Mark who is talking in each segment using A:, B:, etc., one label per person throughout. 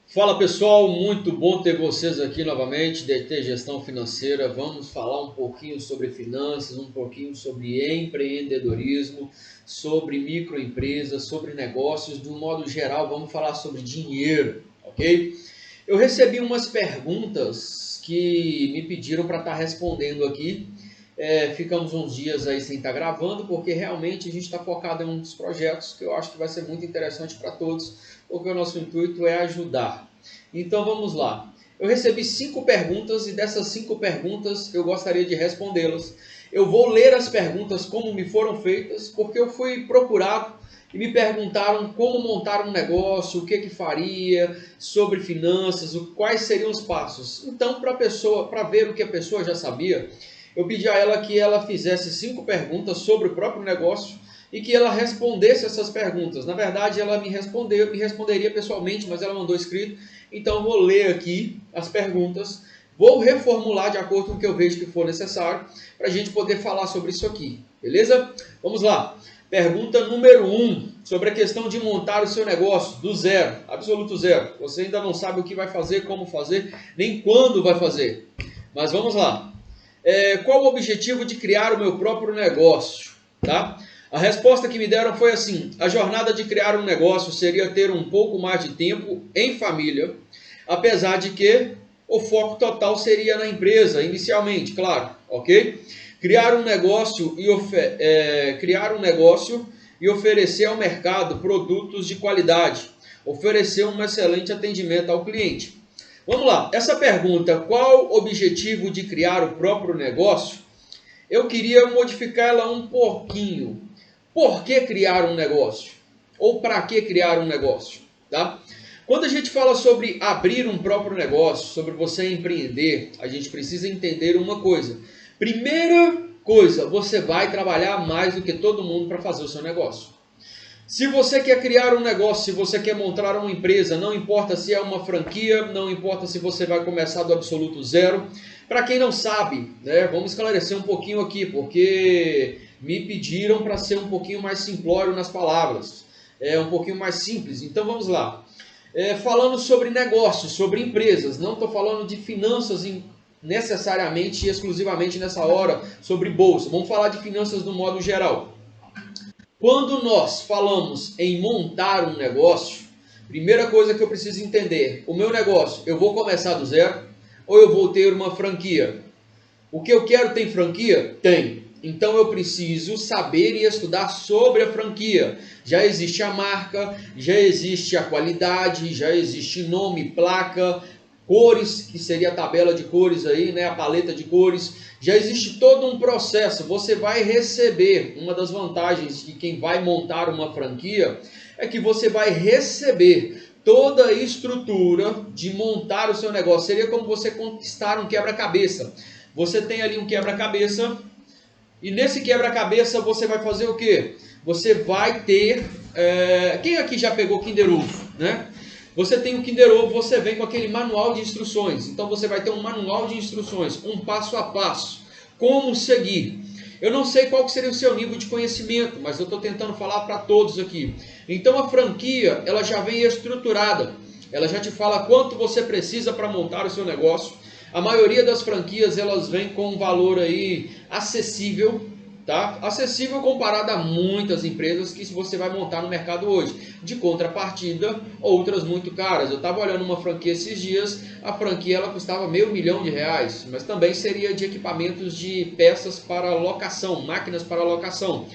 A: Fala pessoal, muito bom ter vocês aqui novamente, DT Gestão Financeira. Vamos falar um pouquinho sobre finanças, um pouquinho sobre empreendedorismo, sobre microempresas, sobre negócios, de um modo geral, vamos falar sobre dinheiro, ok? Eu recebi umas perguntas que me pediram para estar respondendo aqui. Ficamos uns dias aí sem estar gravando, porque realmente a gente está focado em um dos projetos que eu acho que vai ser muito interessante para todos, porque o nosso intuito é ajudar. Então vamos lá. Eu recebi 5 perguntas e dessas 5 perguntas eu gostaria de respondê-las. Eu vou ler as perguntas como me foram feitas, porque eu fui procurado e me perguntaram como montar um negócio, o que faria, sobre finanças, quais seriam os passos. Então, para ver o que a pessoa já sabia, eu pedi a ela que ela fizesse 5 perguntas sobre o próprio negócio e que ela respondesse essas perguntas. Na verdade, ela me responderia pessoalmente, mas ela mandou escrito. Então, eu vou ler aqui as perguntas, vou reformular de acordo com o que eu vejo que for necessário, para a gente poder falar sobre isso aqui, beleza? Vamos lá. Pergunta número 1, sobre a questão de montar o seu negócio do zero, absoluto zero. Você ainda não sabe o que vai fazer, como fazer, nem quando vai fazer. Mas vamos lá. Qual o objetivo de criar o meu próprio negócio? Tá? A resposta que me deram foi assim: a jornada de criar um negócio seria ter um pouco mais de tempo em família, apesar de que o foco total seria na empresa, inicialmente, claro, ok? Criar um negócio e oferecer ao mercado produtos de qualidade, oferecer um excelente atendimento ao cliente. Vamos lá, essa pergunta, qual o objetivo de criar o próprio negócio? Eu queria modificá-la um pouquinho. Por que criar um negócio? Ou para que criar um negócio? Tá? Quando a gente fala sobre abrir um próprio negócio, sobre você empreender, a gente precisa entender uma coisa. Primeira coisa, você vai trabalhar mais do que todo mundo para fazer o seu negócio. Se você quer criar um negócio, se você quer montar uma empresa, não importa se é uma franquia, não importa se você vai começar do absoluto zero. Para quem não sabe, né, vamos esclarecer um pouquinho aqui, porque me pediram para ser um pouquinho mais simplório nas palavras, um pouquinho mais simples. Então vamos lá. Falando sobre negócios, sobre empresas, não estou falando de finanças necessariamente e exclusivamente nessa hora, sobre bolsa. Vamos falar de finanças no modo geral. Quando nós falamos em montar um negócio, primeira coisa que eu preciso entender, o meu negócio, eu vou começar do zero ou eu vou ter uma franquia? O que eu quero tem franquia? Tem. Então eu preciso saber e estudar sobre a franquia. Já existe a marca, já existe a qualidade, já existe nome, placa, cores, que seria a tabela de cores aí, né, a paleta de cores. Já existe todo um processo. Você vai receber, uma das vantagens de quem vai montar uma franquia é que você vai receber toda a estrutura de montar o seu negócio. Seria como você conquistar um quebra-cabeça. Você tem ali um quebra-cabeça e nesse quebra-cabeça você vai fazer o quê? Você vai ter... Quem aqui já pegou Kinder Ovo, né? Você tem o Kinder Ovo, você vem com aquele manual de instruções. Então você vai ter um manual de instruções, um passo a passo. Como seguir. Eu não sei qual seria o seu nível de conhecimento, mas eu estou tentando falar para todos aqui. Então a franquia, ela já vem estruturada. Ela já te fala quanto você precisa para montar o seu negócio. A maioria das franquias, elas vêm com um valor aí acessível, tá? Acessível comparado a muitas empresas que você vai montar no mercado hoje. De contrapartida, outras muito caras. Eu estava olhando uma franquia esses dias, a franquia ela custava R$500 mil, mas também seria de equipamentos de peças para locação, máquinas para locação,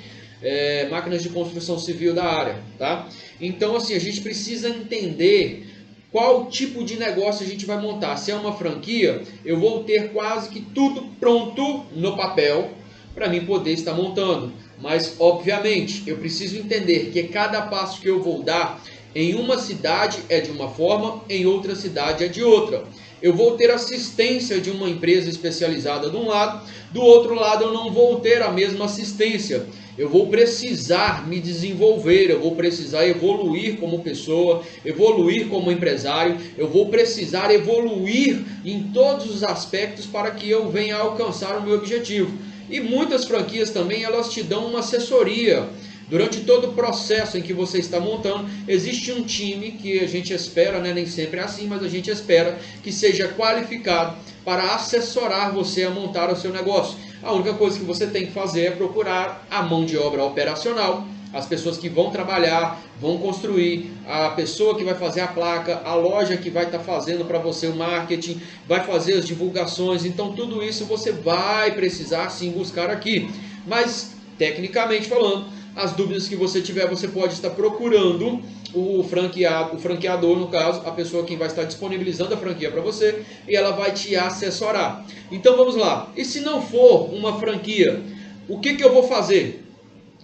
A: máquinas de construção civil da área, tá? Então assim, a gente precisa entender qual tipo de negócio a gente vai montar. Se é uma franquia, eu vou ter quase que tudo pronto no papel para mim poder estar montando. Mas, obviamente, eu preciso entender que cada passo que eu vou dar em uma cidade é de uma forma, em outra cidade é de outra. Eu vou ter assistência de uma empresa especializada de um lado, do outro lado eu não vou ter a mesma assistência. Eu vou precisar me desenvolver, eu vou precisar evoluir como pessoa, evoluir como empresário, eu vou precisar evoluir em todos os aspectos para que eu venha a alcançar o meu objetivo. E muitas franquias também, elas te dão uma assessoria Durante todo o processo em que você está montando, existe um time que a gente espera, né, nem sempre é assim, mas a gente espera que seja qualificado para assessorar você a montar o seu negócio. A única coisa que você tem que fazer é procurar a mão de obra operacional, as pessoas que vão trabalhar, vão construir, a pessoa que vai fazer a placa, a loja que vai estar fazendo para você o marketing, vai fazer as divulgações. Então tudo isso você vai precisar sim buscar aqui. Mas tecnicamente falando, as dúvidas que você tiver, você pode estar procurando o franqueador, no caso, a pessoa que vai estar disponibilizando a franquia para você, e ela vai te assessorar. Então vamos lá. E se não for uma franquia, o que eu vou fazer?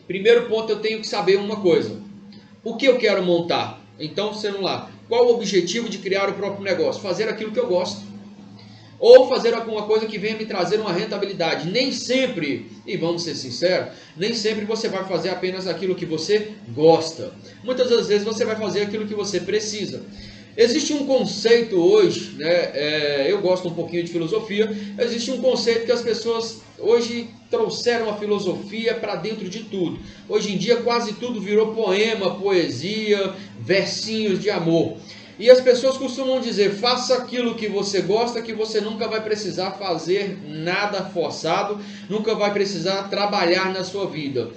A: Primeiro ponto, eu tenho que saber uma coisa. O que eu quero montar? Então, sendo lá, qual o objetivo de criar o próprio negócio? Fazer aquilo que eu gosto. Ou fazer alguma coisa que venha me trazer uma rentabilidade. Nem sempre, e vamos ser sinceros, nem sempre você vai fazer apenas aquilo que você gosta. Muitas das vezes você vai fazer aquilo que você precisa. Existe um conceito hoje, né, eu gosto um pouquinho de filosofia, existe um conceito que as pessoas hoje trouxeram a filosofia para dentro de tudo. Hoje em dia quase tudo virou poema, poesia, versinhos de amor. E as pessoas costumam dizer, faça aquilo que você gosta, que você nunca vai precisar fazer nada forçado, nunca vai precisar trabalhar na sua vida.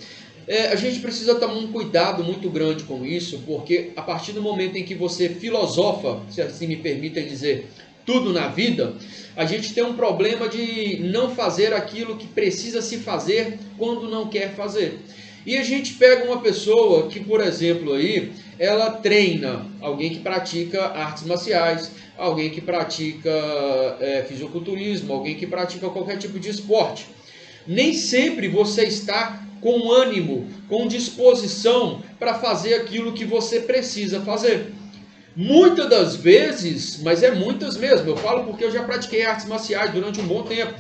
A: A gente precisa tomar um cuidado muito grande com isso, porque a partir do momento em que você filosofa, se assim me permitem dizer, tudo na vida, a gente tem um problema de não fazer aquilo que precisa se fazer quando não quer fazer. E a gente pega uma pessoa que, por exemplo, aí, ela treina, alguém que pratica artes marciais, alguém que pratica fisiculturismo, alguém que pratica qualquer tipo de esporte. Nem sempre você está com ânimo, com disposição para fazer aquilo que você precisa fazer. Muitas das vezes, mas é muitas mesmo, eu falo porque eu já pratiquei artes marciais durante um bom tempo.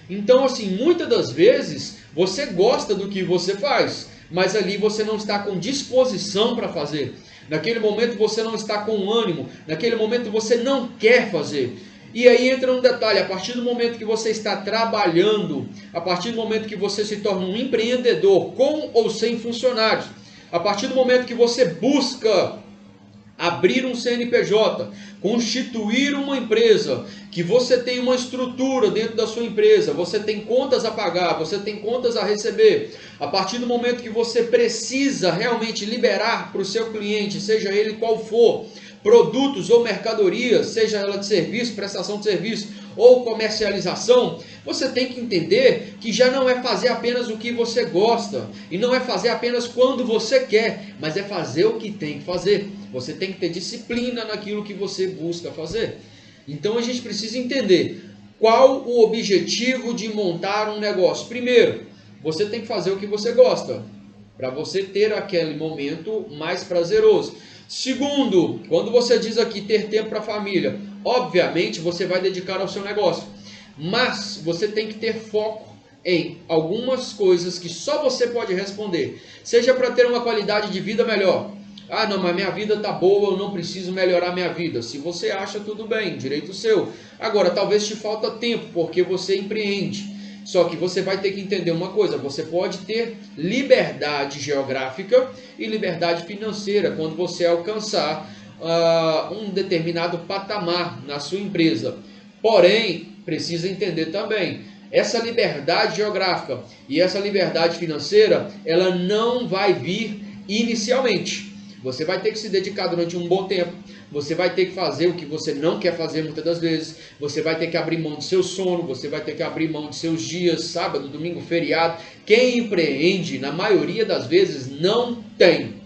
A: Então, assim, muitas das vezes você gosta do que você faz, mas ali você não está com disposição para fazer. Naquele momento você não está com ânimo, naquele momento você não quer fazer. E aí entra um detalhe, a partir do momento que você está trabalhando, a partir do momento que você se torna um empreendedor com ou sem funcionários, a partir do momento que você busca abrir um CNPJ, constituir uma empresa, que você tem uma estrutura dentro da sua empresa, você tem contas a pagar, você tem contas a receber. A partir do momento que você precisa realmente liberar para o seu cliente, seja ele qual for, produtos ou mercadorias, seja ela de serviço, prestação de serviço ou comercialização, você tem que entender que já não é fazer apenas o que você gosta, e não é fazer apenas quando você quer, mas é fazer o que tem que fazer. Você tem que ter disciplina naquilo que você busca fazer. Então a gente precisa entender qual o objetivo de montar um negócio. Primeiro, você tem que fazer o que você gosta, para você ter aquele momento mais prazeroso. Segundo, quando você diz aqui ter tempo para a família, obviamente você vai dedicar ao seu negócio, mas você tem que ter foco em algumas coisas que só você pode responder, seja para ter uma qualidade de vida melhor. Ah, não, mas minha vida tá boa, eu não preciso melhorar minha vida. Se você acha, tudo bem, direito seu. Agora, talvez te falta tempo, porque você empreende. Só que você vai ter que entender uma coisa, você pode ter liberdade geográfica e liberdade financeira quando você alcançar um determinado patamar na sua empresa. Porém, precisa entender também, essa liberdade geográfica e essa liberdade financeira, ela não vai vir inicialmente. Você vai ter que se dedicar durante um bom tempo, você vai ter que fazer o que você não quer fazer muitas das vezes, você vai ter que abrir mão do seu sono, você vai ter que abrir mão de seus dias, sábado, domingo, feriado. Quem empreende, na maioria das vezes, não tem.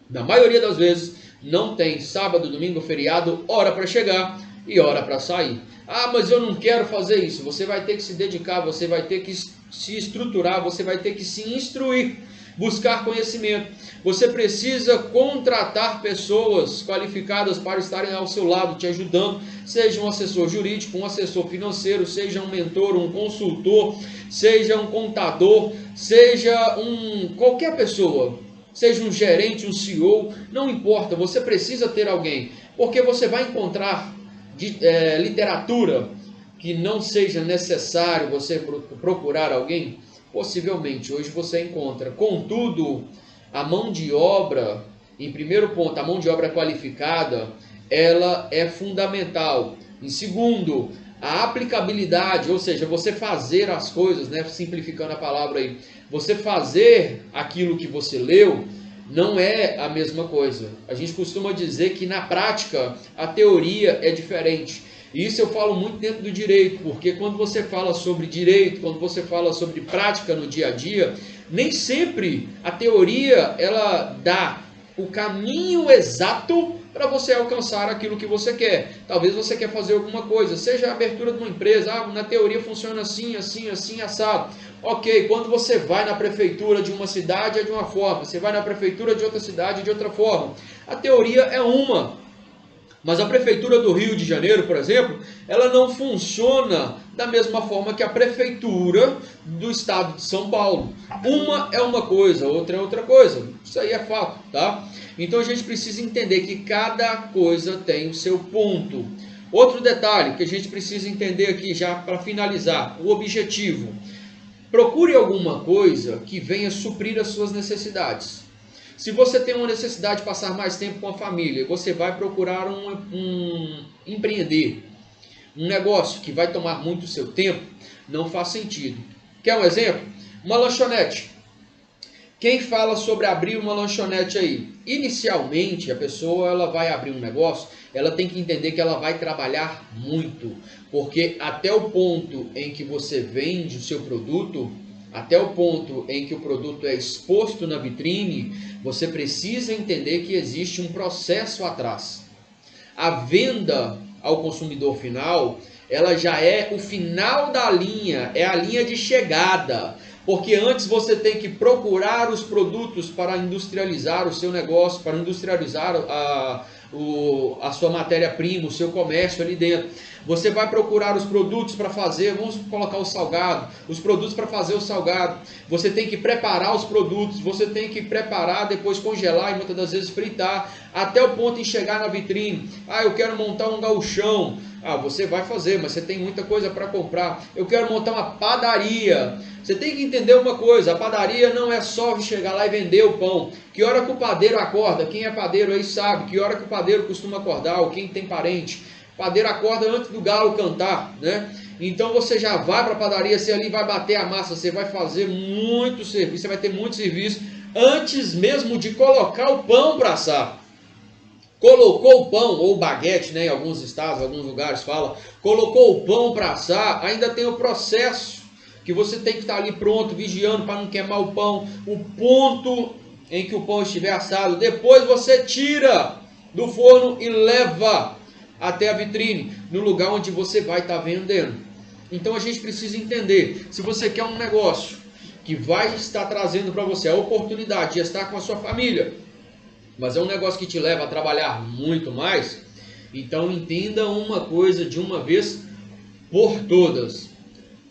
A: Na maioria das vezes, não tem sábado, domingo, feriado, hora para chegar e hora para sair. Ah, mas eu não quero fazer isso. Você vai ter que se dedicar, você vai ter que se estruturar, você vai ter que se instruir, buscar conhecimento. Você precisa contratar pessoas qualificadas para estarem ao seu lado, te ajudando, seja um assessor jurídico, um assessor financeiro, seja um mentor, um consultor, seja um contador, seja qualquer pessoa, seja um gerente, um CEO, não importa, você precisa ter alguém, porque você vai encontrar literatura que não seja necessário você procurar alguém. Possivelmente, hoje você encontra. Contudo, A mão de obra, em primeiro ponto, a mão de obra qualificada, ela é fundamental. Em segundo, a aplicabilidade, ou seja, você fazer as coisas, né, simplificando a palavra aí, você fazer aquilo que você leu, não é a mesma coisa. A gente costuma dizer que na prática a teoria é diferente. E isso eu falo muito dentro do direito, porque quando você fala sobre direito, quando você fala sobre prática no dia a dia, nem sempre a teoria ela dá o caminho exato para você alcançar aquilo que você quer. Talvez você quer fazer alguma coisa, seja a abertura de uma empresa, na teoria funciona assim, assim, assim, assado. Ok, quando você vai na prefeitura de uma cidade é de uma forma, você vai na prefeitura de outra cidade de outra forma. A teoria é uma, mas a prefeitura do Rio de Janeiro, por exemplo, ela não funciona da mesma forma que a prefeitura do estado de São Paulo. Uma é uma coisa, outra é outra coisa. Isso aí é fato, tá? Então a gente precisa entender que cada coisa tem o seu ponto. Outro detalhe que a gente precisa entender aqui já para finalizar, o objetivo. Procure alguma coisa que venha suprir as suas necessidades. Se você tem uma necessidade de passar mais tempo com a família, você vai procurar empreender, um negócio que vai tomar muito seu tempo, não faz sentido. Quer um exemplo? Uma lanchonete. Quem fala sobre abrir uma lanchonete aí? Inicialmente, a pessoa ela vai abrir um negócio, ela tem que entender que ela vai trabalhar muito, porque até o ponto em que você vende o seu produto, até o ponto em que o produto é exposto na vitrine, você precisa entender que existe um processo atrás. A venda ao consumidor final, ela já é o final da linha, é a linha de chegada. Porque antes você tem que procurar os produtos para industrializar o seu negócio, para industrializar a sua matéria-prima, o seu comércio ali dentro. Você vai procurar os produtos para fazer, vamos colocar o salgado, os produtos para fazer o salgado. Você tem que preparar os produtos, você tem que preparar, depois congelar e muitas das vezes fritar, até o ponto em chegar na vitrine. Ah, eu quero montar um gauchão. Ah, você vai fazer, mas você tem muita coisa para comprar. Eu quero montar uma padaria. Você tem que entender uma coisa, a padaria não é só chegar lá e vender o pão. Que hora que o padeiro acorda? Quem é padeiro aí sabe. Que hora que o padeiro costuma acordar, ou quem tem parente. O padeiro acorda antes do galo cantar, né? Então você já vai para a padaria, você ali vai bater a massa, você vai fazer muito serviço, você vai ter muito serviço antes mesmo de colocar o pão para assar. Colocou o pão, ou baguete, né, em alguns estados, alguns lugares fala, colocou o pão para assar, ainda tem o processo que você tem que estar ali pronto, vigiando para não queimar o pão, o ponto em que o pão estiver assado, depois você tira do forno e leva até a vitrine, no lugar onde você vai estar vendendo. Então a gente precisa entender, se você quer um negócio que vai estar trazendo para você a oportunidade de estar com a sua família, mas é um negócio que te leva a trabalhar muito mais, então entenda uma coisa de uma vez por todas.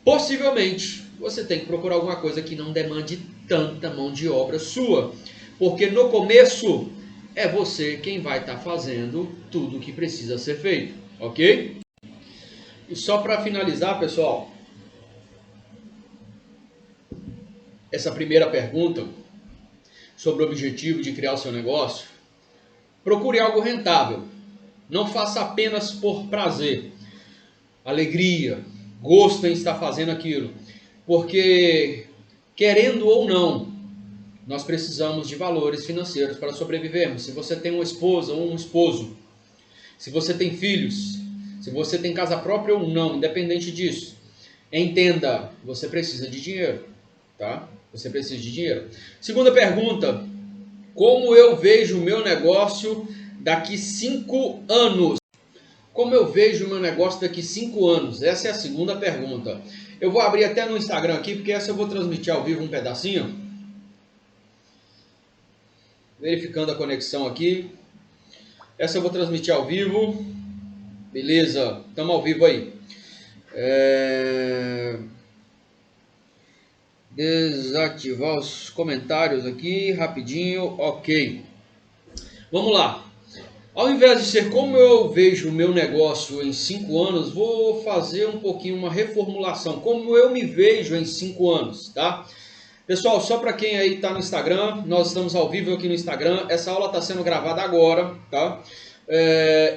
A: Possivelmente, você tem que procurar alguma coisa que não demande tanta mão de obra sua, porque no começo é você quem vai estar fazendo tudo o que precisa ser feito, ok? E só para finalizar, pessoal, essa primeira pergunta sobre o objetivo de criar o seu negócio, procure algo rentável. Não faça apenas por prazer, alegria, gosto em estar fazendo aquilo. Porque, querendo ou não, nós precisamos de valores financeiros para sobrevivermos. Se você tem uma esposa ou um esposo, se você tem filhos, se você tem casa própria ou não, independente disso, entenda, você precisa de dinheiro, tá? Você precisa de dinheiro. Segunda pergunta, como eu vejo o meu negócio daqui 5 anos? Como eu vejo o meu negócio daqui 5 anos? Essa é a segunda pergunta. Eu vou abrir até no Instagram aqui, porque essa eu vou transmitir ao vivo um pedacinho. Verificando a conexão aqui. Essa eu vou transmitir ao vivo. Beleza, estamos ao vivo aí. Desativar os comentários aqui, rapidinho, ok. Vamos lá. Ao invés de ser como eu vejo o meu negócio em 5 anos, vou fazer um pouquinho uma reformulação. Como eu me vejo em 5 anos, tá? Pessoal, só para quem aí está no Instagram, nós estamos ao vivo aqui no Instagram. Essa aula está sendo gravada agora, tá?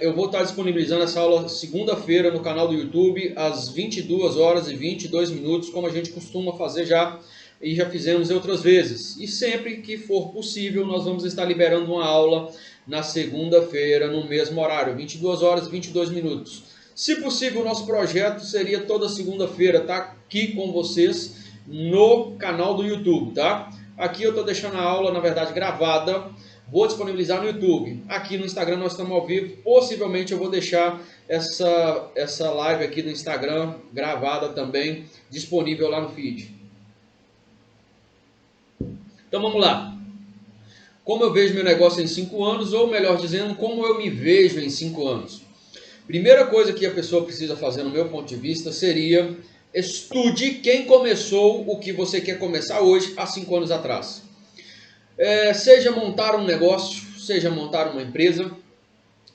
A: Eu vou estar disponibilizando essa aula segunda-feira no canal do YouTube, às 22 horas e 22 minutos, como a gente costuma fazer já e já fizemos outras vezes. E sempre que for possível, nós vamos estar liberando uma aula na segunda-feira, no mesmo horário, 22 horas e 22 minutos. Se possível, o nosso projeto seria toda segunda-feira, tá? Aqui com vocês no canal do YouTube, tá? Aqui eu estou deixando a aula, na verdade, gravada. Vou disponibilizar no YouTube. Aqui no Instagram nós estamos ao vivo. Possivelmente eu vou deixar essa live aqui no Instagram gravada também, disponível lá no feed. Então vamos lá. Como eu vejo meu negócio em 5 anos, ou melhor dizendo, como eu me vejo em 5 anos. Primeira coisa que a pessoa precisa fazer, no meu ponto de vista, seria estude quem começou o que você quer começar hoje, há 5 anos atrás. Seja montar um negócio, seja montar uma empresa,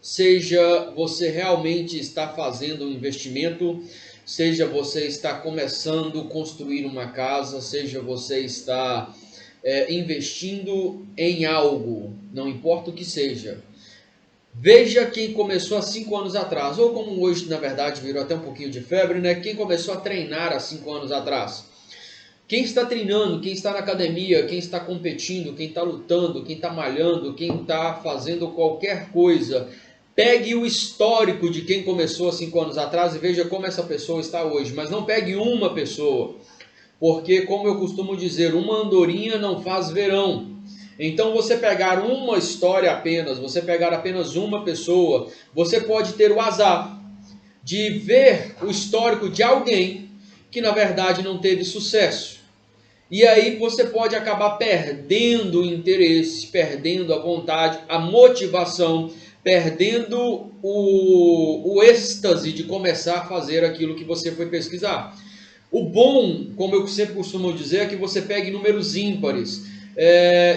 A: seja você realmente está fazendo um investimento, seja você está começando a construir uma casa, seja você está investindo em algo, não importa o que seja. Veja quem começou há 5 anos atrás, ou como hoje na verdade virou até um pouquinho de febre, né? Quem começou a treinar há 5 anos atrás. Quem está treinando, quem está na academia, quem está competindo, quem está lutando, quem está malhando, quem está fazendo qualquer coisa, pegue o histórico de quem começou há 5 anos atrás e veja como essa pessoa está hoje. Mas não pegue uma pessoa, porque como eu costumo dizer, uma andorinha não faz verão. Então você pegar uma história apenas, você pegar apenas uma pessoa, você pode ter o azar de ver o histórico de alguém que na verdade não teve sucesso. E aí você pode acabar perdendo o interesse, perdendo a vontade, a motivação, perdendo o êxtase de começar a fazer aquilo que você foi pesquisar. O bom, como eu sempre costumo dizer, é que você pegue números ímpares.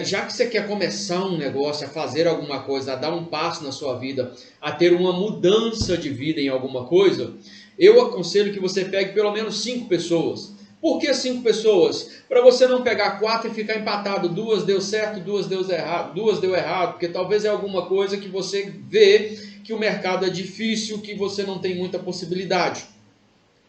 A: Já que você quer começar um negócio, a fazer alguma coisa, a dar um passo na sua vida, a ter uma mudança de vida em alguma coisa, eu aconselho que você pegue pelo menos 5 pessoas. Por que 5 pessoas? Para você não pegar 4 e ficar empatado. 2 deu certo, 2 deu errado, porque talvez é alguma coisa que você vê que o mercado é difícil, que você não tem muita possibilidade.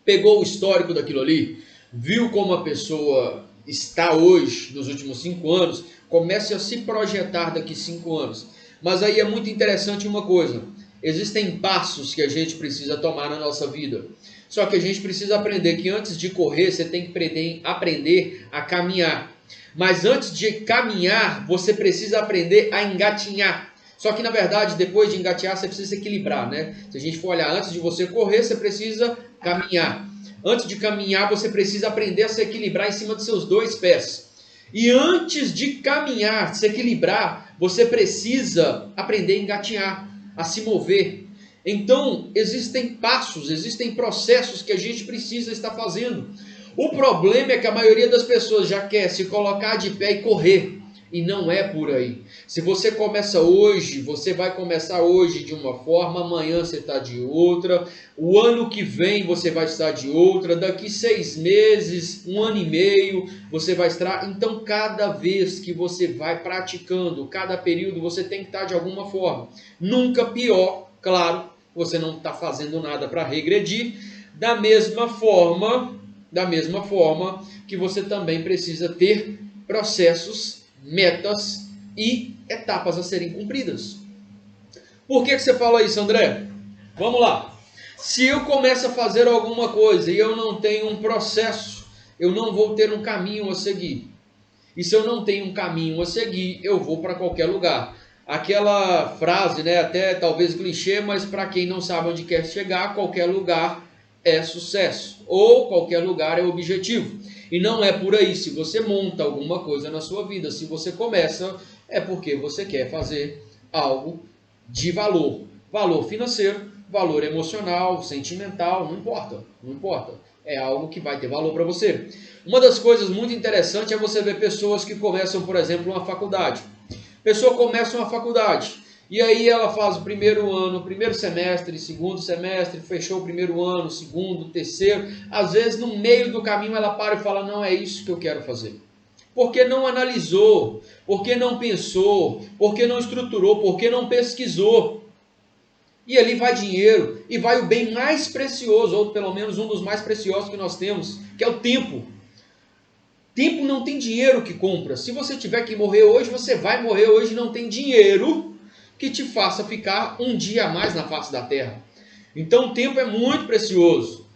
A: Pegou o histórico daquilo ali, viu como a pessoa está hoje, nos últimos 5 anos, comece a se projetar daqui 5 anos. Mas aí é muito interessante uma coisa, existem passos que a gente precisa tomar na nossa vida. Só que a gente precisa aprender que antes de correr, você tem que aprender a caminhar. Mas antes de caminhar, você precisa aprender a engatinhar. Só que na verdade, depois de engatear, você precisa se equilibrar, né? Se a gente for olhar, antes de você correr, você precisa caminhar. Antes de caminhar, você precisa aprender a se equilibrar em cima dos seus 2 pés. E antes de caminhar, se equilibrar, você precisa aprender a engatinhar, a se mover. Então, existem passos, existem processos que a gente precisa estar fazendo. O problema é que a maioria das pessoas já quer se colocar de pé e correr. E não é por aí. Se você começa hoje, você vai começar hoje de uma forma, amanhã você está de outra, o ano que vem você vai estar de outra, daqui 6 meses, 1 ano e meio, você vai estar. Então, cada vez que você vai praticando, cada período, você tem que estar de alguma forma. Nunca pior, claro, você não está fazendo nada para regredir, da mesma forma que você também precisa ter processos, metas e etapas a serem cumpridas. Por que você fala isso, André? Vamos lá. Se eu começo a fazer alguma coisa e eu não tenho um processo, eu não vou ter um caminho a seguir. E se eu não tenho um caminho a seguir, eu vou para qualquer lugar. Aquela frase, né, até talvez clichê, mas para quem não sabe onde quer chegar, qualquer lugar é sucesso. Ou qualquer lugar é objetivo. E não é por aí. Se você monta alguma coisa na sua vida, se você começa, é porque você quer fazer algo de valor. Valor financeiro, valor emocional, sentimental, não importa. Não importa. É algo que vai ter valor para você. Uma das coisas muito interessantes é você ver pessoas que começam, por exemplo, uma faculdade. Pessoa começa uma faculdade. E aí ela faz o primeiro ano, o primeiro semestre, segundo semestre, fechou o primeiro ano, segundo, terceiro. Às vezes no meio do caminho ela para e fala, não é isso que eu quero fazer. Porque não analisou, porque não pensou, porque não estruturou, porque não pesquisou. E ali vai dinheiro, e vai o bem mais precioso, ou pelo menos um dos mais preciosos que nós temos, que é o tempo. Tempo não tem dinheiro que compra. Se você tiver que morrer hoje, você vai morrer hoje, não tem dinheiro que te faça ficar um dia a mais na face da terra. Então o tempo é muito precioso.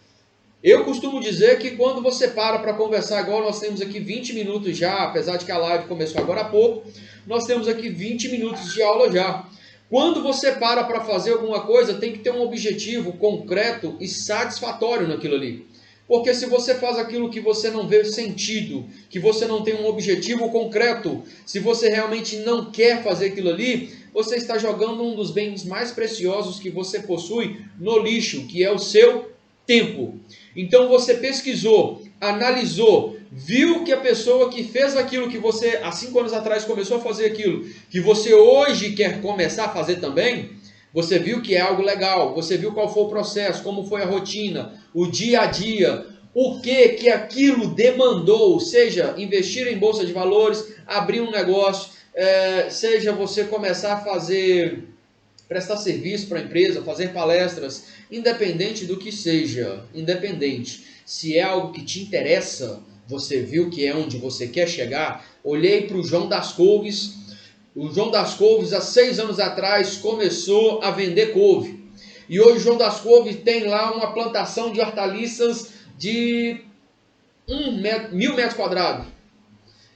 A: Eu costumo dizer que quando você para conversar, igual nós temos aqui 20 minutos já, apesar de que a live começou agora há pouco, nós temos aqui 20 minutos de aula já. Quando você para fazer alguma coisa, tem que ter um objetivo concreto e satisfatório naquilo ali. Porque se você faz aquilo que você não vê sentido, que você não tem um objetivo concreto, se você realmente não quer fazer aquilo ali, você está jogando um dos bens mais preciosos que você possui no lixo, que é o seu tempo. Então você pesquisou, analisou, viu que a pessoa que fez aquilo que você há 5 anos atrás começou a fazer aquilo, que você hoje quer começar a fazer também, você viu que é algo legal, você viu qual foi o processo, como foi a rotina, o dia a dia, o que aquilo demandou, seja investir em bolsa de valores, abrir um negócio, seja você começar a prestar serviço para a empresa, fazer palestras, independente do que seja, independente. Se é algo que te interessa, você viu que é onde você quer chegar, olhei para o João das Couves. O João das Couves, há 6 anos atrás, começou a vender couve. E hoje o João das Couves tem lá uma plantação de hortaliças de 1.000 metros quadrados.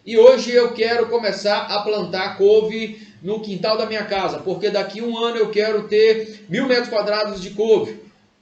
A: E hoje eu quero começar a plantar couve no quintal da minha casa, porque daqui a 1 ano eu quero ter 1.000 metros quadrados de couve.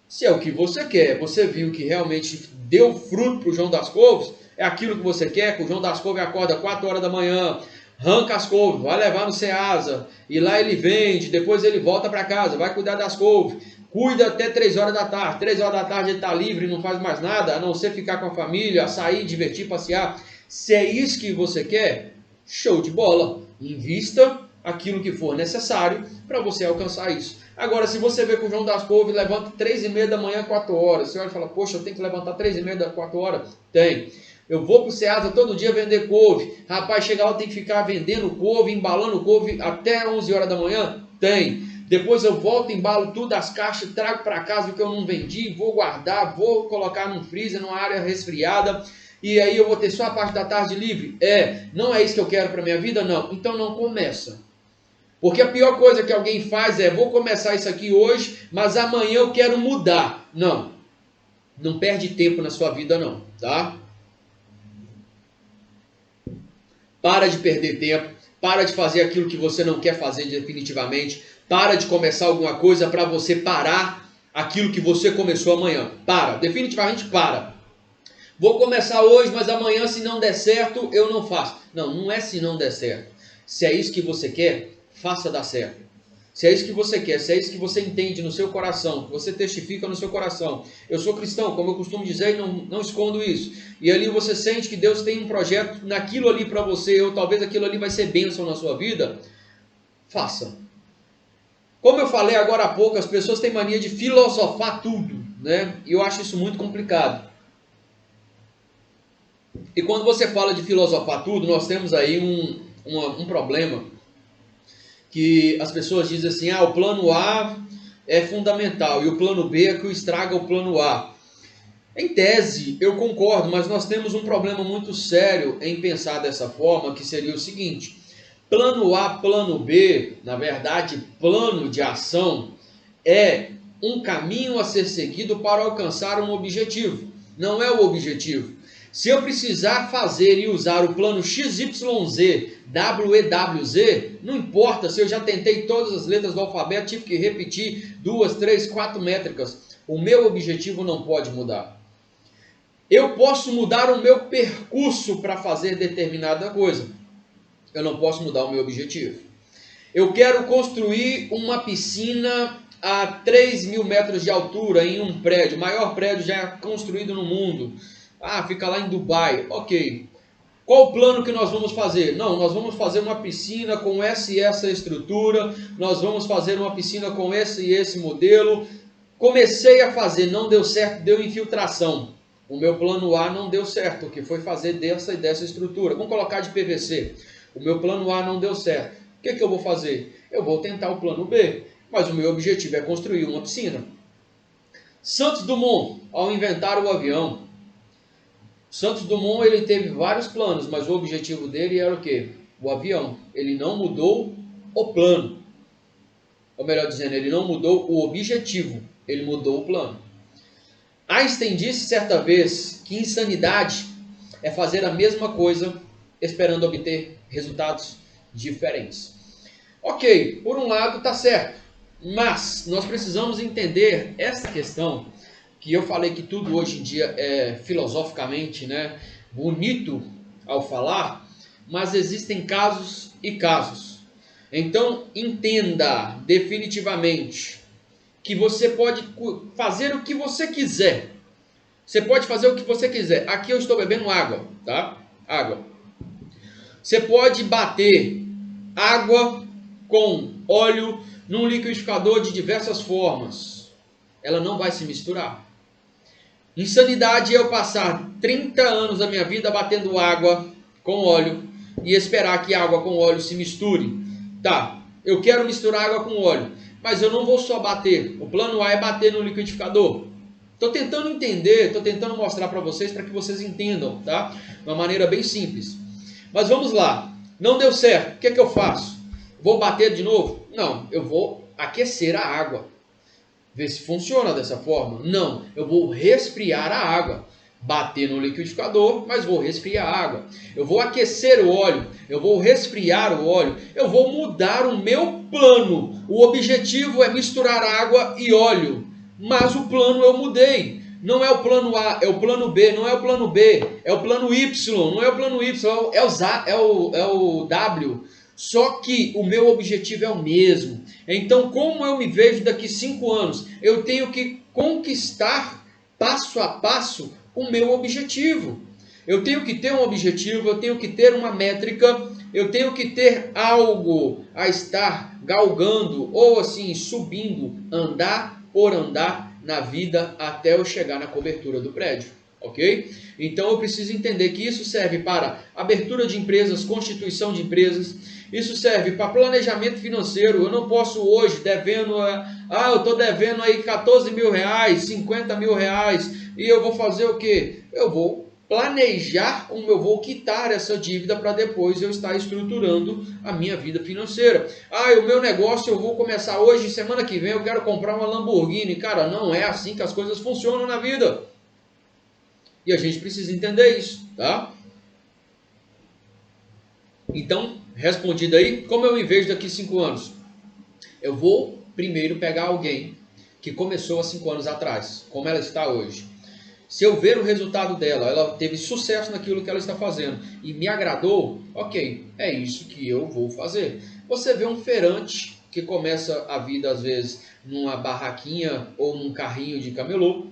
A: Se é o que você quer, você viu que realmente deu fruto para o João das Couves, é aquilo que você quer, que o João das Couves acorda 4 horas da manhã, arranca as couves, vai levar no Ceasa, e lá ele vende, depois ele volta para casa, vai cuidar das couves, cuida até 3 horas da tarde, 3 horas da tarde ele está livre, não faz mais nada, a não ser ficar com a família, sair, divertir, passear. Se é isso que você quer, show de bola, invista aquilo que for necessário para você alcançar isso. Agora, se você vê que o João das Couves levanta 3h30 da manhã, 4 horas, você olha e fala, poxa, eu tenho que levantar 3h30, 4 horas? Tem. Eu vou para o Ceasa todo dia vender couve. Rapaz, chega lá, tem que ficar vendendo couve, embalando couve até 11 horas da manhã? Tem. Depois eu volto, embalo tudo, as caixas, trago para casa o que eu não vendi, vou guardar, vou colocar num freezer, numa área resfriada, e aí eu vou ter só a parte da tarde livre? Não é isso que eu quero para minha vida? Não. Então não começa. Porque a pior coisa que alguém faz é, vou começar isso aqui hoje, mas amanhã eu quero mudar. Não. Não perde tempo na sua vida não, tá? Para de perder tempo, para de fazer aquilo que você não quer fazer definitivamente, para de começar alguma coisa para você parar aquilo que você começou amanhã. Para, definitivamente para. Vou começar hoje, mas amanhã se não der certo, eu não faço. Não, não é se não der certo. Se é isso que você quer, faça dar certo. Se é isso que você quer, se é isso que você entende no seu coração, que você testifica no seu coração. Eu sou cristão, como eu costumo dizer, e não escondo isso. E ali você sente que Deus tem um projeto naquilo ali para você, ou talvez aquilo ali vai ser bênção na sua vida, faça. Como eu falei agora há pouco, as pessoas têm mania de filosofar tudo, né? E eu acho isso muito complicado. E quando você fala de filosofar tudo, nós temos aí um problema, que as pessoas dizem assim, o plano A é fundamental e o plano B é que estraga o plano A. Em tese, eu concordo, mas nós temos um problema muito sério em pensar dessa forma, que seria o seguinte, plano A, plano B, na verdade, plano de ação, é um caminho a ser seguido para alcançar um objetivo, não é o objetivo. Se eu precisar fazer e usar o plano XYZ, WEWZ, não importa se eu já tentei todas as letras do alfabeto, tive que repetir 2, 3, 4 métricas. O meu objetivo não pode mudar. Eu posso mudar o meu percurso para fazer determinada coisa. Eu não posso mudar o meu objetivo. Eu quero construir uma piscina a 3.000 metros de altura em um prédio, o maior prédio já construído no mundo. Fica lá em Dubai. Ok. Qual o plano que nós vamos fazer? Não, nós vamos fazer uma piscina com essa e essa estrutura, nós vamos fazer uma piscina com esse e esse modelo. Comecei a fazer, não deu certo, deu infiltração. O meu plano A não deu certo, que foi fazer dessa e dessa estrutura. Vamos colocar de PVC. O meu plano A não deu certo. O que eu vou fazer? Eu vou tentar o plano B, mas o meu objetivo é construir uma piscina. Santos Dumont, ao inventar o avião, Santos Dumont ele teve vários planos, mas o objetivo dele era o quê? O avião. Ele não mudou o plano. Ou melhor dizendo, ele não mudou o objetivo, ele mudou o plano. Einstein disse certa vez que insanidade é fazer a mesma coisa esperando obter resultados diferentes. Ok, por um lado está certo, mas nós precisamos entender essa questão, que eu falei que tudo hoje em dia é filosoficamente, né, bonito ao falar, mas existem casos e casos. Então entenda definitivamente que você pode fazer o que você quiser. Você pode fazer o que você quiser. Aqui eu estou bebendo água, tá? Água. Você pode bater água com óleo num liquidificador de diversas formas. Ela não vai se misturar. Insanidade é eu passar 30 anos da minha vida batendo água com óleo e esperar que água com óleo se misture. Tá, eu quero misturar água com óleo, mas eu não vou só bater. O plano A é bater no liquidificador. Estou tentando entender, estou tentando mostrar para vocês, para que vocês entendam, tá? De uma maneira bem simples. Mas vamos lá. Não deu certo. O que é que eu faço? Vou bater de novo? Não, eu vou aquecer a água. Ver se funciona dessa forma. Não, eu vou resfriar a água. Bater no liquidificador, mas vou resfriar a água. Eu vou aquecer o óleo, eu vou resfriar o óleo, eu vou mudar o meu plano. O objetivo é misturar água e óleo, mas o plano eu mudei. Não é o plano A, é o plano B, não é o plano B, é o plano Y, não é o plano Y, é o W. Só que o meu objetivo é o mesmo. Então, como eu me vejo daqui 5 anos? Eu tenho que conquistar passo a passo o meu objetivo. Eu tenho que ter um objetivo, eu tenho que ter uma métrica, eu tenho que ter algo a estar galgando ou assim subindo, andar por andar na vida até eu chegar na cobertura do prédio, ok? Então eu preciso entender que isso serve para abertura de empresas, constituição de empresas, isso serve para planejamento financeiro. Eu não posso hoje devendo, eu estou devendo aí 14 mil reais, 50 mil reais, e eu vou fazer o quê? Eu vou planejar como eu vou quitar essa dívida para depois eu estar estruturando a minha vida financeira. O meu negócio eu vou começar hoje, semana que vem eu quero comprar uma Lamborghini. Cara, não é assim que as coisas funcionam na vida. E a gente precisa entender isso, tá? Então, respondido aí, como eu me vejo daqui 5 anos? Eu vou primeiro pegar alguém que começou há 5 anos atrás, como ela está hoje. Se eu ver o resultado dela, ela teve sucesso naquilo que ela está fazendo e me agradou, ok, é isso que eu vou fazer. Você vê um feirante que começa a vida às vezes numa barraquinha ou num carrinho de camelô,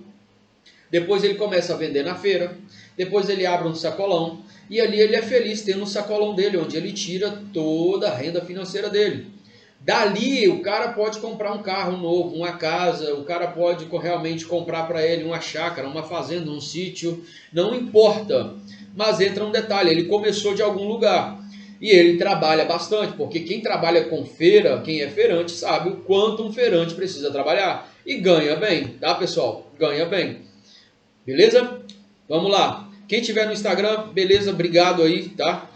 A: depois ele começa a vender na feira, depois ele abre um sacolão e ali ele é feliz tendo um sacolão dele, onde ele tira toda a renda financeira dele. Dali o cara pode comprar um carro novo, uma casa, o cara pode realmente comprar para ele uma chácara, uma fazenda, um sítio, não importa. Mas entra um detalhe, ele começou de algum lugar e ele trabalha bastante, porque quem trabalha com feira, quem é feirante, sabe o quanto um feirante precisa trabalhar e ganha bem, tá pessoal? Ganha bem. Beleza? Vamos lá. Quem tiver no Instagram, beleza, obrigado aí, tá?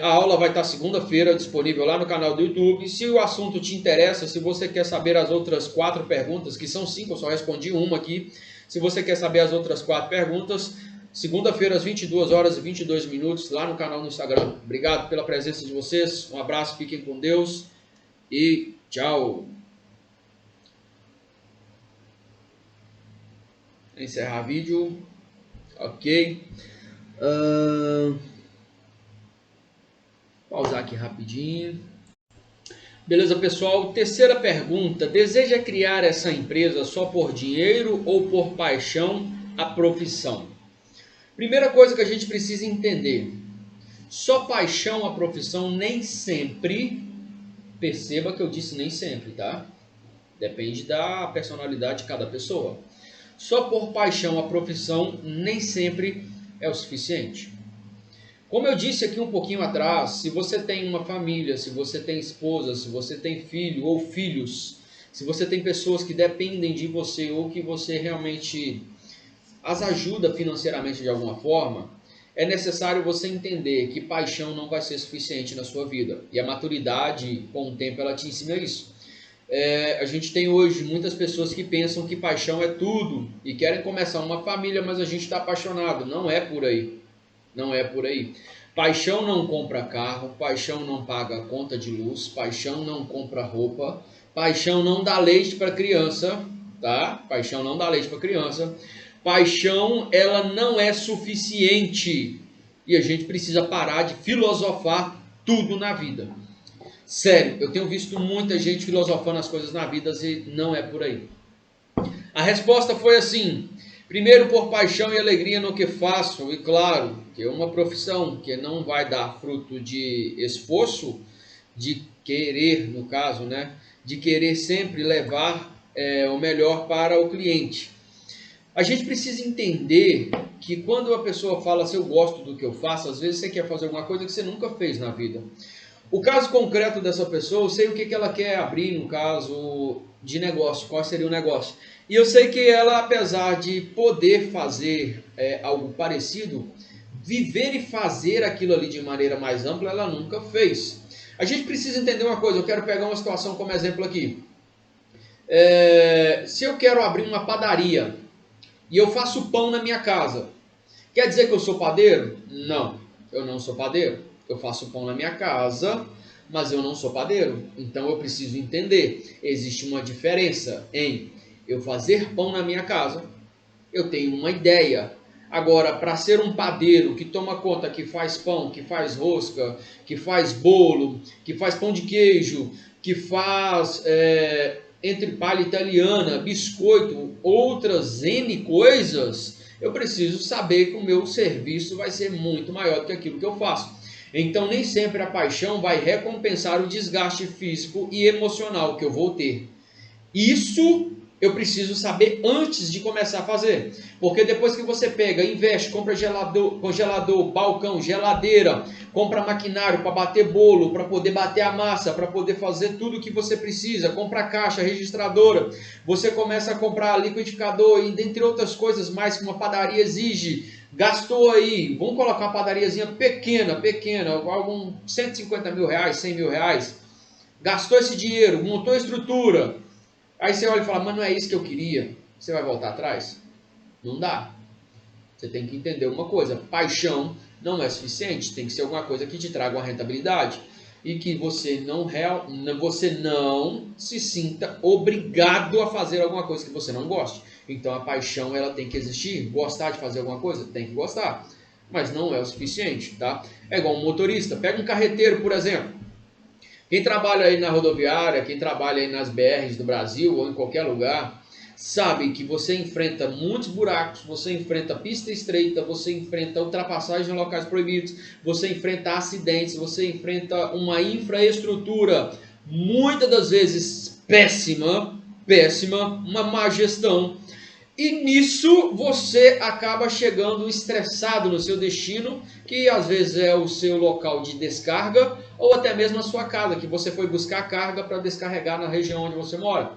A: A aula vai estar segunda-feira disponível lá no canal do YouTube. Se o assunto te interessa, se você quer saber as outras 4 perguntas, que são 5, eu só respondi uma aqui. Se você quer saber as outras 4 perguntas, segunda-feira às 22 horas e 22 minutos lá no canal no Instagram. Obrigado pela presença de vocês, um abraço, fiquem com Deus e tchau. Encerrar vídeo, ok. Pausar aqui rapidinho. Beleza, pessoal? Terceira pergunta. Deseja criar essa empresa só por dinheiro ou por paixão a profissão? Primeira coisa que a gente precisa entender. Só paixão a profissão nem sempre, perceba que eu disse nem sempre, tá? Depende da personalidade de cada pessoa. Só por paixão a profissão nem sempre é o suficiente. Como eu disse aqui um pouquinho atrás, se você tem uma família, se você tem esposa, se você tem filho ou filhos, se você tem pessoas que dependem de você ou que você realmente as ajuda financeiramente de alguma forma, é necessário você entender que paixão não vai ser suficiente na sua vida. E a maturidade, com o tempo, ela te ensina isso. A gente tem hoje muitas pessoas que pensam que paixão é tudo e querem começar uma família, mas a gente está apaixonado. Não é por aí. Não é por aí. Paixão não compra carro, paixão não paga conta de luz, paixão não compra roupa, paixão não dá leite para criança, tá? Paixão não dá leite para criança. Paixão, ela não é suficiente. E a gente precisa parar de filosofar tudo na vida. Sério, eu tenho visto muita gente filosofando as coisas na vida e não é por aí. A resposta foi assim: primeiro, por paixão e alegria no que faço, e claro, que é uma profissão que não vai dar fruto de esforço, de querer, no caso, né? De querer sempre levar o melhor para o cliente. A gente precisa entender que quando a pessoa fala se eu gosto do que eu faço, às vezes você quer fazer alguma coisa que você nunca fez na vida. O caso concreto dessa pessoa, eu sei o que ela quer abrir no caso de negócio, qual seria o negócio. E eu sei que ela, apesar de poder fazer algo parecido, viver e fazer aquilo ali de maneira mais ampla, ela nunca fez. A gente precisa entender uma coisa, eu quero pegar uma situação como exemplo aqui. Se eu quero abrir uma padaria e eu faço pão na minha casa, quer dizer que eu sou padeiro? Não, eu não sou padeiro. Eu faço pão na minha casa, mas eu não sou padeiro. Então eu preciso entender, existe uma diferença em eu fazer pão na minha casa, eu tenho uma ideia. Agora, para ser um padeiro que toma conta, que faz pão, que faz rosca, que faz bolo, que faz pão de queijo, que faz entrepalha italiana, biscoito, outras N coisas, eu preciso saber que o meu serviço vai ser muito maior do que aquilo que eu faço. Então, nem sempre a paixão vai recompensar o desgaste físico e emocional que eu vou ter. Isso eu preciso saber antes de começar a fazer. Porque depois que você pega, investe, compra congelador, balcão, geladeira, compra maquinário para bater bolo, para poder bater a massa, para poder fazer tudo o que você precisa, compra caixa, registradora, você começa a comprar liquidificador e dentre outras coisas mais que uma padaria exige. Gastou aí, vamos colocar uma padariazinha pequena, alguns 150 mil reais, 100 mil reais. Gastou esse dinheiro, montou a estrutura. Aí você olha e fala, mas não é isso que eu queria. Você vai voltar atrás? Não dá. Você tem que entender uma coisa, paixão não é suficiente, tem que ser alguma coisa que te traga uma rentabilidade e que você não se sinta obrigado a fazer alguma coisa que você não goste. Então a paixão ela tem que existir. Gostar de fazer alguma coisa? Tem que gostar. Mas não é o suficiente, tá? É igual um motorista. Pega um carreteiro, por exemplo. Quem trabalha aí na rodoviária, quem trabalha aí nas BRs do Brasil ou em qualquer lugar, sabe que você enfrenta muitos buracos, você enfrenta pista estreita, você enfrenta ultrapassagem em locais proibidos, você enfrenta acidentes, você enfrenta uma infraestrutura muitas das vezes péssima, uma má gestão. E nisso você acaba chegando estressado no seu destino, que às vezes é o seu local de descarga, ou até mesmo a sua casa, que você foi buscar carga para descarregar na região onde você mora.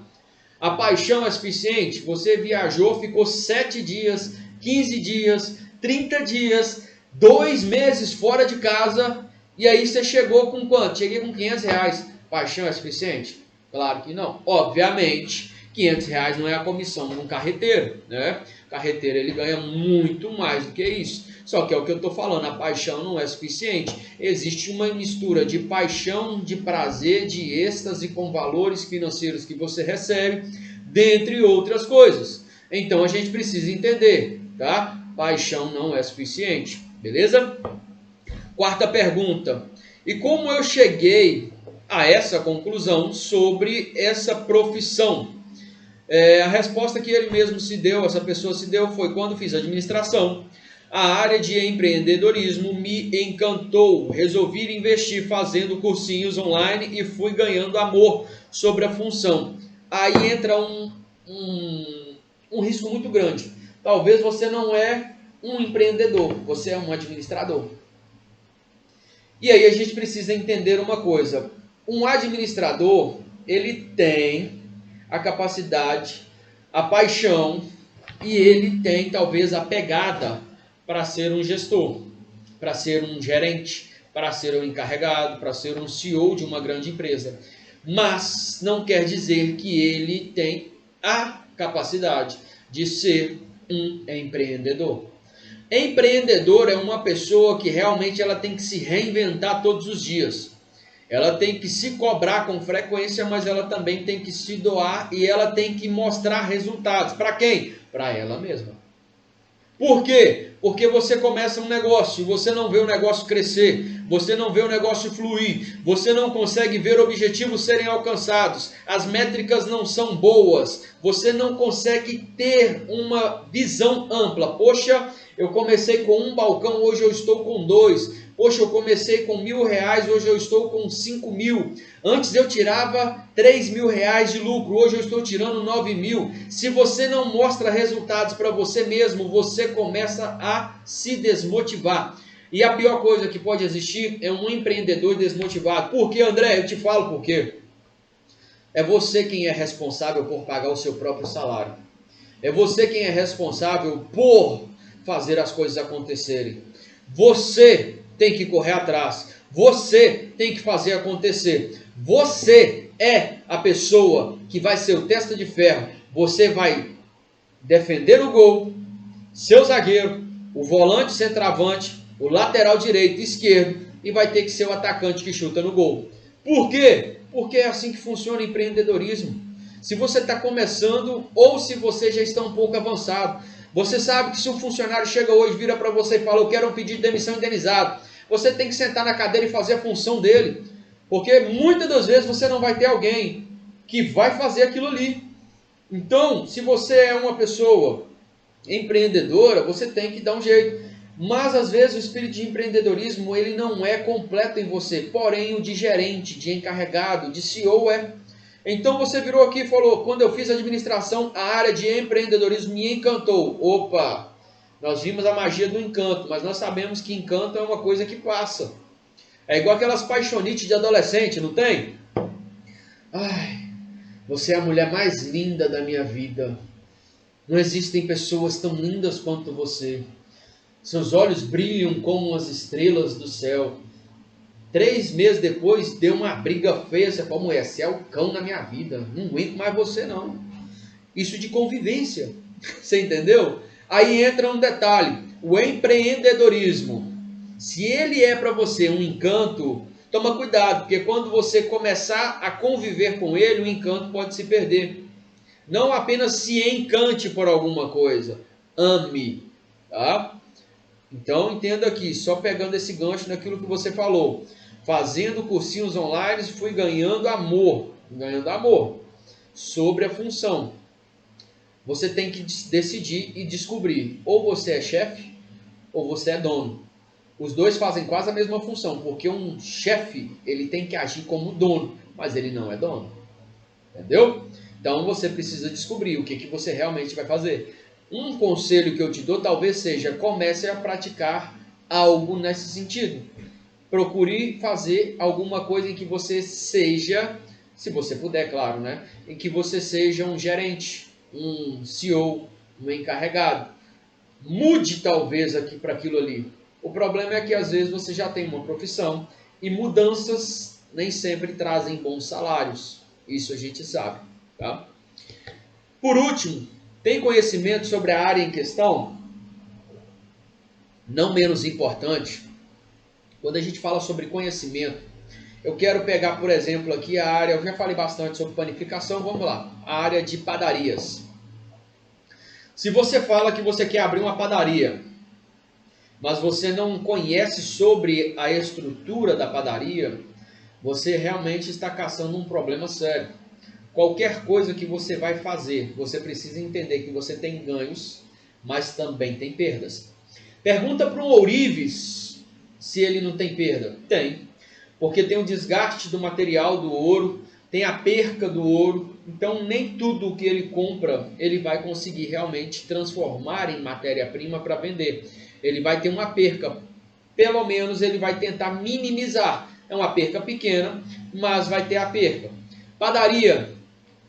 A: A paixão é suficiente? Você viajou, ficou 7 dias, 15 dias, 30 dias, 2 meses fora de casa, e aí você chegou com quanto? Cheguei com 500 reais. Paixão é suficiente? Claro que não. Obviamente, 500 reais não é a comissão de um carreteiro, né? O carreteiro ele ganha muito mais do que isso. Só que é o que eu estou falando, a paixão não é suficiente. Existe uma mistura de paixão, de prazer, de êxtase com valores financeiros que você recebe, dentre outras coisas. Então a gente precisa entender, tá? Paixão não é suficiente, beleza? Quarta pergunta. E como eu cheguei a essa conclusão sobre essa profissão? A resposta que ele mesmo se deu, essa pessoa se deu, foi quando fiz administração. A área de empreendedorismo me encantou. Resolvi investir fazendo cursinhos online e fui ganhando amor sobre a função. Aí entra um um risco muito grande. Talvez você não é um empreendedor, você é um administrador. E aí a gente precisa entender uma coisa. Um administrador, ele tem a capacidade, a paixão e ele tem talvez a pegada para ser um gestor, para ser um gerente, para ser um encarregado, para ser um CEO de uma grande empresa. Mas não quer dizer que ele tem a capacidade de ser um empreendedor. Empreendedor é uma pessoa que realmente ela tem que se reinventar todos os dias. Ela tem que se cobrar com frequência, mas ela também tem que se doar e ela tem que mostrar resultados. Para quem? Para ela mesma. Por quê? Porque você começa um negócio e você não vê o negócio crescer, você não vê o negócio fluir, você não consegue ver objetivos serem alcançados, as métricas não são boas, você não consegue ter uma visão ampla. Poxa, eu comecei com um balcão, hoje eu estou com 2. Poxa, eu comecei com R$1.000, hoje eu estou com 5.000. Antes eu tirava R$3.000 de lucro, hoje eu estou tirando 9.000. Se você não mostra resultados para você mesmo, você começa a se desmotivar. E a pior coisa que pode existir é um empreendedor desmotivado. Por quê, André? Eu te falo por quê. É você quem é responsável por pagar o seu próprio salário. É você quem é responsável por fazer as coisas acontecerem. Você tem que correr atrás. Você tem que fazer acontecer. Você é a pessoa que vai ser o testa de ferro. Você vai defender o gol, seu zagueiro, o volante centroavante, o lateral direito e esquerdo e vai ter que ser o atacante que chuta no gol. Por quê? Porque é assim que funciona o empreendedorismo. Se você está começando ou se você já está um pouco avançado, você sabe que se um funcionário chega hoje, vira para você e fala, eu quero um pedido de demissão indenizado, você tem que sentar na cadeira e fazer a função dele, porque muitas das vezes você não vai ter alguém que vai fazer aquilo ali. Então, se você é uma pessoa empreendedora, você tem que dar um jeito. Mas às vezes o espírito de empreendedorismo ele não é completo em você, porém o de gerente, de encarregado, de CEO é. Então você virou aqui e falou, quando eu fiz administração, a área de empreendedorismo me encantou. Opa, nós vimos a magia do encanto, mas nós sabemos que encanto é uma coisa que passa. É igual aquelas paixonites de adolescente, não tem? Ai, você é a mulher mais linda da minha vida. Não existem pessoas tão lindas quanto você. Seus olhos brilham como as estrelas do céu. 3 meses depois, deu uma briga feia. Você falou, mulher, você é o cão na minha vida. Não aguento mais você, não. Isso de convivência. Você entendeu? Aí entra um detalhe. O empreendedorismo. Se ele é para você um encanto, toma cuidado. Porque quando você começar a conviver com ele, o encanto pode se perder. Não apenas se encante por alguma coisa. Ame. Tá? Então, entenda aqui, só pegando esse gancho naquilo que você falou. Fazendo cursinhos online, fui ganhando amor sobre a função. Você tem que decidir e descobrir, ou você é chefe, ou você é dono. Os dois fazem quase a mesma função, porque um chefe, ele tem que agir como dono, mas ele não é dono. Entendeu? Então, você precisa descobrir o que você realmente vai fazer. Um conselho que eu te dou talvez seja, comece a praticar algo nesse sentido. Procure fazer alguma coisa em que você seja, se você puder, claro, né? Em que você seja um gerente, um CEO, um encarregado. Mude talvez aqui para aquilo ali. O problema é que às vezes você já tem uma profissão e mudanças nem sempre trazem bons salários. Isso a gente sabe, tá? Por último, tem conhecimento sobre a área em questão? Não menos importante, quando a gente fala sobre conhecimento, eu quero pegar, por exemplo, aqui a área, eu já falei bastante sobre panificação, vamos lá, a área de padarias. Se você fala que você quer abrir uma padaria, mas você não conhece sobre a estrutura da padaria, você realmente está caçando um problema sério. Qualquer coisa que você vai fazer, você precisa entender que você tem ganhos, mas também tem perdas. Pergunta para um ourives se ele não tem perda. Tem, porque tem o desgaste do material do ouro, tem a perca do ouro, Então, nem tudo que ele compra, ele vai conseguir realmente transformar em matéria-prima para vender. Ele vai ter uma perca. Pelo menos ele vai tentar minimizar. É uma perca pequena, mas vai ter a perca. Padaria.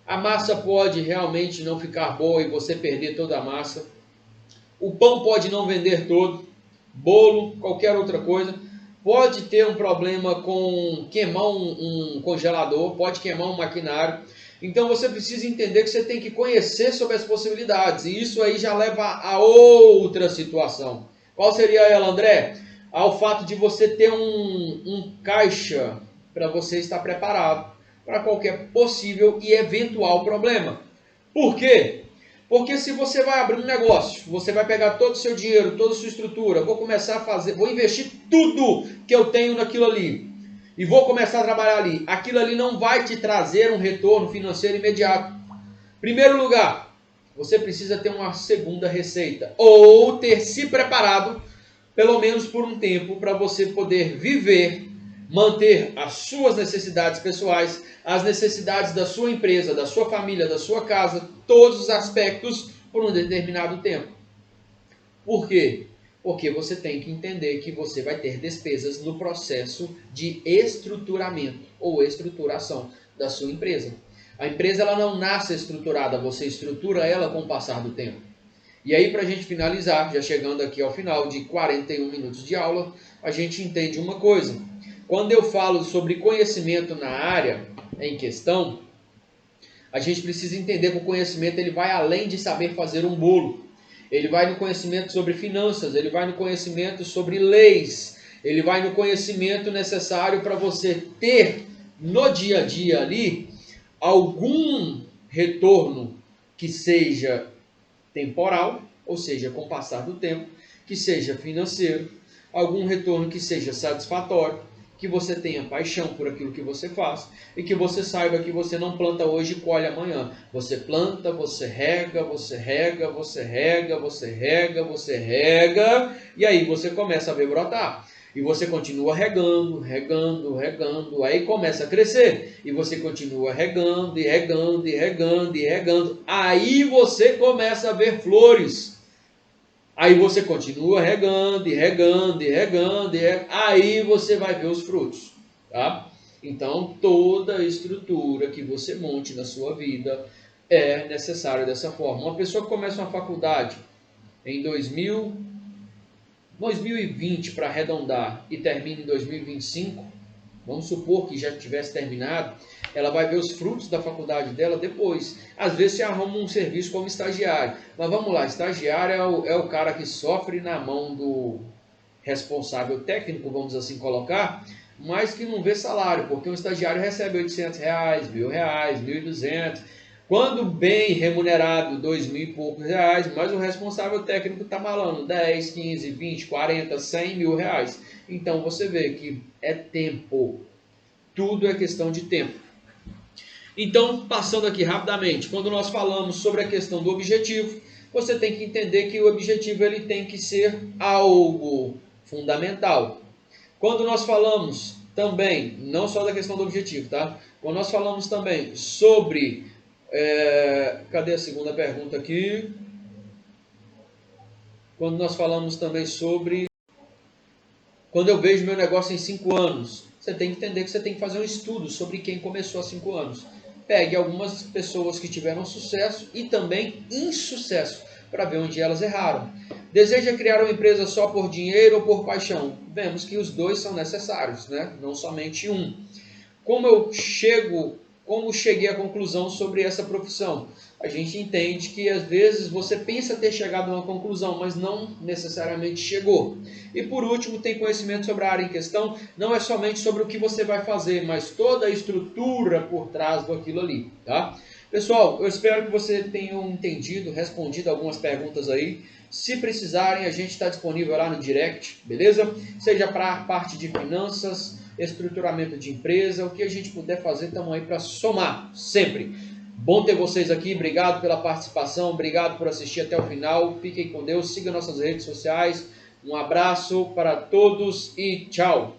A: A massa pode realmente não ficar boa e você perder toda a massa. O pão pode não vender todo. Bolo, qualquer outra coisa. Pode ter um problema com queimar um congelador, pode queimar um maquinário. Então você precisa entender que você tem que conhecer sobre as possibilidades. E isso aí já leva a outra situação. Qual seria ela, André? Ao fato de você ter um caixa para você estar preparado para qualquer possível e eventual problema. Por quê? Porque se você vai abrir um negócio, você vai pegar todo o seu dinheiro, toda a sua estrutura, vou começar a fazer, vou investir tudo que eu tenho naquilo ali e vou começar a trabalhar ali. Aquilo ali não vai te trazer um retorno financeiro imediato. Primeiro lugar, você precisa ter uma segunda receita ou ter se preparado pelo menos por um tempo para você poder viver, manter as suas necessidades pessoais, as necessidades da sua empresa, da sua família, da sua casa, todos os aspectos por um determinado tempo. Por quê? Porque você tem que entender que você vai ter despesas no processo de estruturamento ou estruturação da sua empresa. A empresa ela não nasce estruturada, você estrutura ela com o passar do tempo. E aí, para a gente finalizar, já chegando aqui ao final de 41 minutos de aula, a gente entende uma coisa. Quando eu falo sobre conhecimento na área em questão, a gente precisa entender que o conhecimento ele vai além de saber fazer um bolo. Ele vai no conhecimento sobre finanças, ele vai no conhecimento sobre leis, ele vai no conhecimento necessário para você ter no dia a dia ali algum retorno que seja temporal, ou seja, com o passar do tempo, que seja financeiro, algum retorno que seja satisfatório, que você tenha paixão por aquilo que você faz e que você saiba que você não planta hoje e colhe amanhã. Você planta, você rega, você rega, você rega, você rega, você rega e aí você começa a ver brotar. E você continua regando, regando, regando, aí começa a crescer. E você continua regando, e regando, e regando, e regando. Aí você começa a ver flores. Aí você continua regando, e regando, e regando, aí você vai ver os frutos. Tá? Então, toda a estrutura que você monte na sua vida é necessária dessa forma. Uma pessoa que começa uma faculdade em 2020 para arredondar e termina em 2025, vamos supor que já tivesse terminado, ela vai ver os frutos da faculdade dela depois. Às vezes você arruma um serviço como estagiário, mas vamos lá, estagiário é o cara que sofre na mão do responsável técnico, vamos assim colocar, mas que não vê salário, porque um estagiário recebe R$800, R$1.000, R$1.200, quando bem remunerado, 2.000 e poucos reais, mas o responsável técnico está malando 10, 15, 20, 40, 100 mil reais. Então você vê que é tempo, tudo é questão de tempo. Então, passando aqui rapidamente, quando nós falamos sobre a questão do objetivo, você tem que entender que o objetivo ele tem que ser algo fundamental. Quando nós falamos também, não só da questão do objetivo, tá? Quando nós falamos também sobre... cadê a segunda pergunta aqui? Quando nós falamos também sobre... Quando eu vejo meu negócio em 5 anos, você tem que entender que você tem que fazer um estudo sobre quem começou há 5 anos. Pegue algumas pessoas que tiveram sucesso e também insucesso, para ver onde elas erraram. Deseja criar uma empresa só por dinheiro ou por paixão? Vemos que os dois são necessários, né? Não somente um. Como cheguei à conclusão sobre essa profissão? A gente entende que às vezes você pensa ter chegado a uma conclusão, mas não necessariamente chegou. E por último, tem conhecimento sobre a área em questão, não é somente sobre o que você vai fazer, mas toda a estrutura por trás daquilo ali, tá? Pessoal, eu espero que você tenha entendido, respondido algumas perguntas aí. Se precisarem, a gente está disponível lá no direct, beleza? Seja para a parte de finanças, estruturamento de empresa, o que a gente puder fazer, estamos aí para somar, sempre. Bom ter vocês aqui, obrigado pela participação, obrigado por assistir até o final, fiquem com Deus, siga nossas redes sociais, um abraço para todos e tchau!